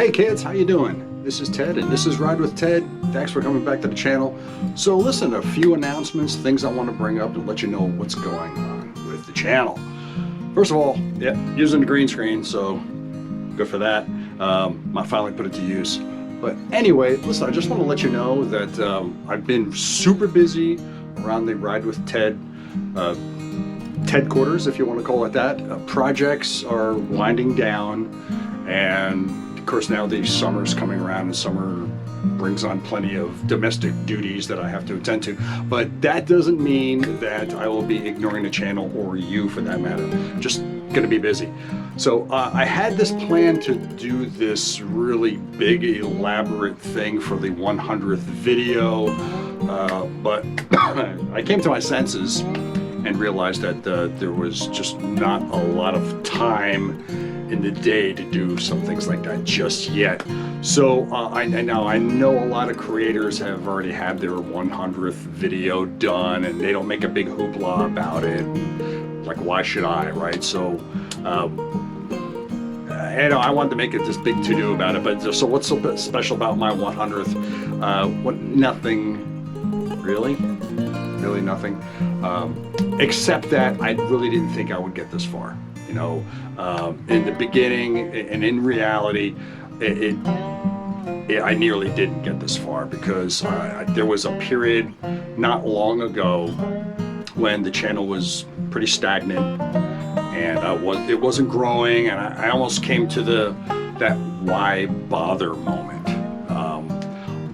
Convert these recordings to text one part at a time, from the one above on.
Hey kids, how you doing? This is Ted and this is Ride with Ted. Thanks for coming back to the channel. So listen, a few announcements, things I want to bring up and let you know what's going on with the channel. First of all, yeah, using the green screen, so good for that. I finally put it to use. But anyway, listen, I just want to let you know that I've been super busy around the Ride with Ted Ted quarters, if you want to call it that. Projects are winding down, and of course now the summer's coming around, and summer brings on plenty of domestic duties that I have to attend to. But that doesn't mean that I will be ignoring the channel, or you for that matter. Just gonna be busy. So I had this plan to do this really big elaborate thing for the 100th video, but I came to my senses and realized that there was just not a lot of time in the day to do some things like that just yet. So I know a lot of creators have already had their 100th video done, and they don't make a big hoopla about it. Like, why should I, right? So I wanted to make it this big to-do about it. But so what's so special about my 100th? Nothing, really nothing. Except that I really didn't think I would get this far. You know, in the beginning and in reality, I nearly didn't get this far, because there was a period not long ago when the channel was pretty stagnant, and it wasn't growing, and I almost came to that why bother moment.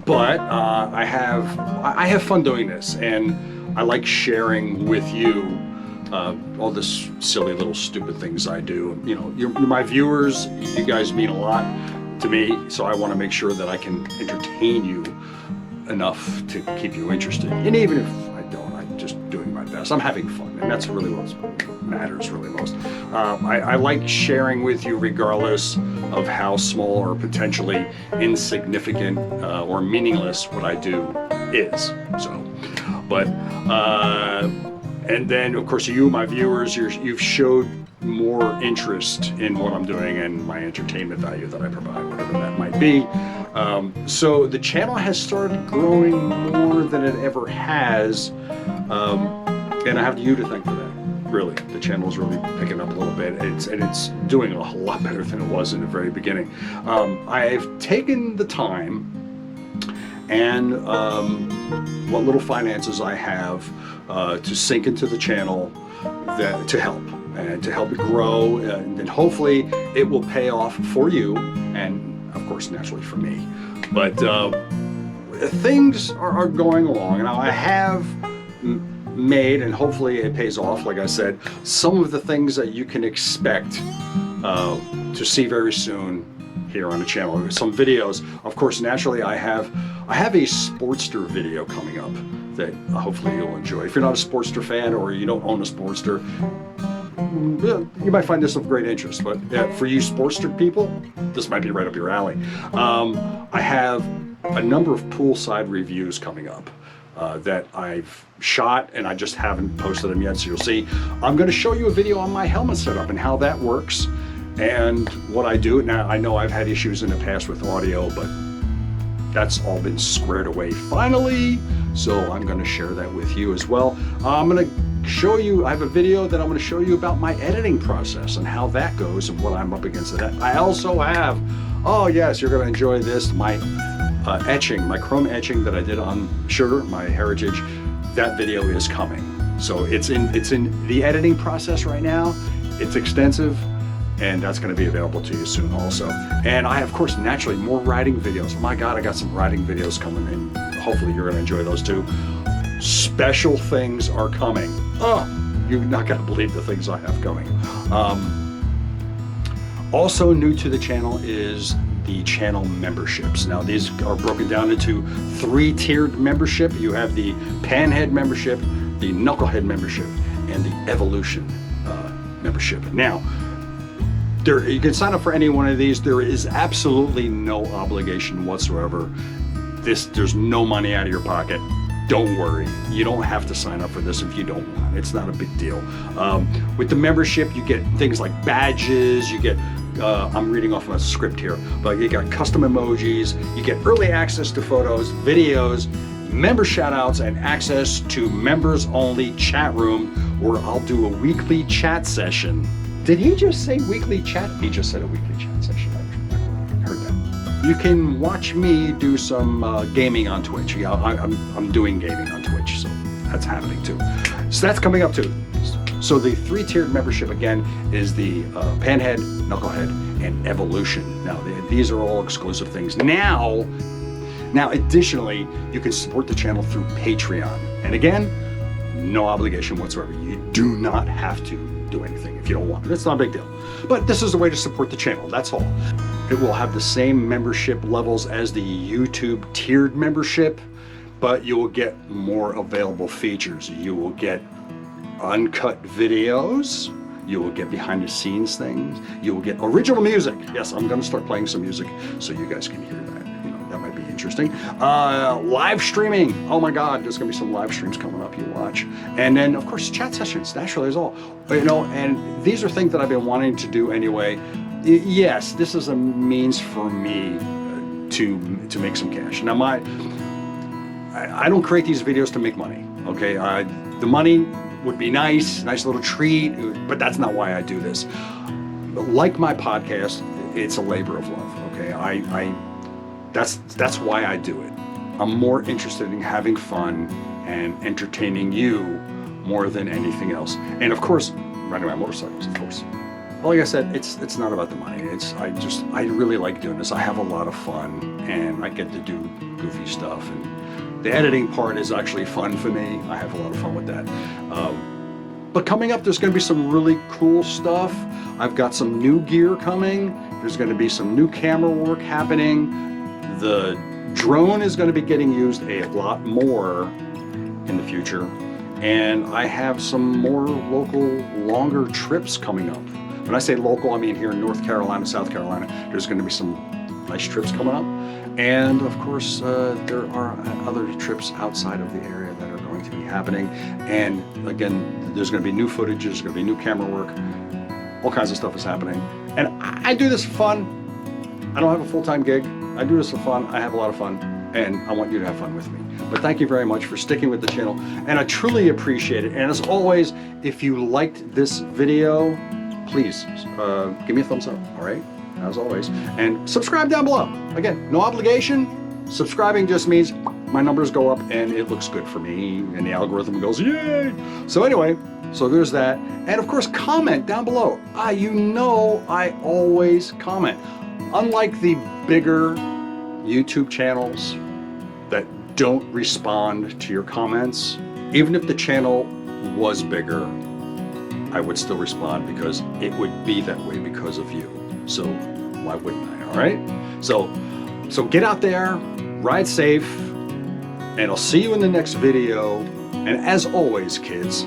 But I have fun doing this, and I like sharing with you all this silly little stupid things I do. You know, you're my viewers. You guys mean a lot to me, so I want to make sure that I can entertain you enough to keep you interested. And even if I don't, I'm just doing my best. I'm having fun, and that's really what matters really most. I like sharing with you regardless of how small or potentially insignificant or meaningless what I do is. So, but and then of course you, my viewers, you've showed more interest in what I'm doing and my entertainment value that I provide, whatever that might be. So the channel has started growing more than it ever has, and I have you to thank for that. Really, the channel is really picking up a little bit, and it's doing a whole lot better than it was in the very beginning. I've taken the time and what little finances I have to sink into the channel to help it grow, and then hopefully it will pay off for you, and of course naturally for me. But things are going along, and I have made, and hopefully it pays off, like I said, some of the things that you can expect to see very soon here on the channel. Some videos, of course, naturally I have a Sportster video coming up that hopefully you'll enjoy. If you're not a Sportster fan, or you don't own a Sportster, you might find this of great interest. But for you Sportster people, this might be right up your alley. I have a number of poolside reviews coming up that I've shot, and I just haven't posted them yet, so you'll see. I'm going to show you a video on my helmet setup and how that works and what I do. Now, I know I've had issues in the past with audio, but that's all been squared away finally, so I'm going to share that with you as well. I'm going to show you, I have a video that I'm going to show you about my editing process and how that goes and what I'm up against that. I also have, oh yes, you're going to enjoy this, my etching, my chrome etching that I did on sugar, my heritage. That video is coming. So it's in the editing process right now. It's extensive, and that's going to be available to you soon also. And I have, of course, naturally more riding videos. My God, I got some riding videos coming, and hopefully you're going to enjoy those too. Special things are coming. Oh, you're not going to believe the things I have coming. Also new to the channel is the channel memberships. Now these are broken down into 3-tiered membership. You have the Panhead membership, the Knucklehead membership, and the Evolution membership. Now, you can sign up for any one of these. There is absolutely no obligation whatsoever. There's no money out of your pocket. Don't worry, you don't have to sign up for this if you don't want. It's not a big deal. With the membership, you get things like badges, you get I'm reading off of a script here, but you got custom emojis, you get early access to photos, videos, member shoutouts, and access to members only chat room where I'll do a weekly chat session. Did he just say weekly chat? He just said a weekly chat session. I heard that. You can watch me do some gaming on Twitch. Yeah, I'm doing gaming on Twitch, so that's happening too. So that's coming up too. So the 3-tiered membership again is the Panhead, Knucklehead, and Evolution. Now these are all exclusive things. Now additionally, you can support the channel through Patreon. And again, no obligation whatsoever. You do not have to do anything if you don't want. It's not a big deal. But this is the way to support the channel, that's all. It will have the same membership levels as the YouTube tiered membership, but you will get more available features. You will get uncut videos, you will get behind the scenes things, you will get original music. Yes, I'm gonna start playing some music so you guys can hear that. You know, that might be interesting. Live streaming, oh my God, there's gonna be some live streams coming up you watch. And then of course, chat sessions, naturally as all. You know, and these are things that I've been wanting to do anyway. Yes, this is a means for me to make some cash. Now I don't create these videos to make money, okay? The money would be nice little treat, but that's not why I do this. Like my podcast, it's a labor of love, okay? That's why I do it. I'm more interested in having fun and entertaining you more than anything else. And of course, riding my motorcycles, of course. Well, like I said, it's not about the money. I really like doing this. I have a lot of fun and I get to do goofy stuff, and the editing part is actually fun for me. I have a lot of fun with that. But coming up, there's going to be some really cool stuff. I've got some new gear coming. There's going to be some new camera work happening. The drone is going to be getting used a lot more in the future. And I have some more local, longer trips coming up. When I say local, I mean here in North Carolina, South Carolina. There's going to be some nice trips coming up. And of course, there are other trips outside of the area that are going to be happening. And again, there's going to be new footage, there's going to be new camera work, all kinds of stuff is happening. And I do this for fun. I don't have a full-time gig. I do this for fun. I have a lot of fun, and I want you to have fun with me. But thank you very much for sticking with the channel, and I truly appreciate it. And as always, if you liked this video, please give me a thumbs up, all right? As always, and subscribe down below. Again, no obligation. Subscribing just means my numbers go up and it looks good for me, and the algorithm goes, yay! So anyway, so there's that. And of course, comment down below. You know I always comment. Unlike the bigger YouTube channels that don't respond to your comments, even if the channel was bigger, I would still respond because it would be that way because of you. So why wouldn't I, all right? So get out there, ride safe, and I'll see you in the next video. And as always, kids,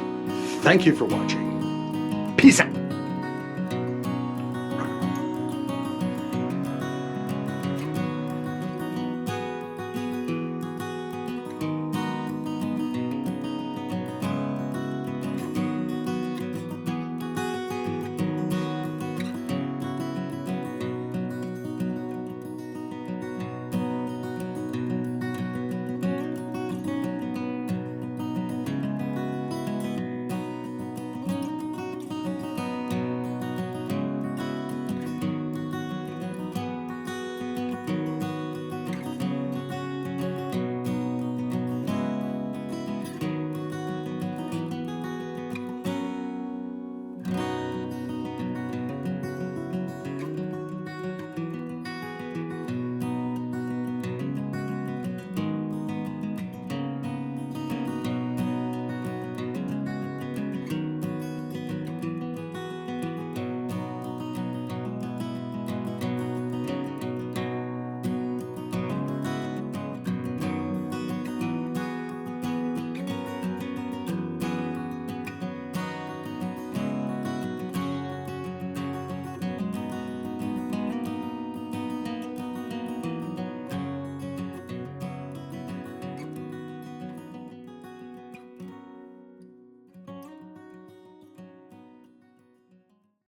thank you for watching. Peace out.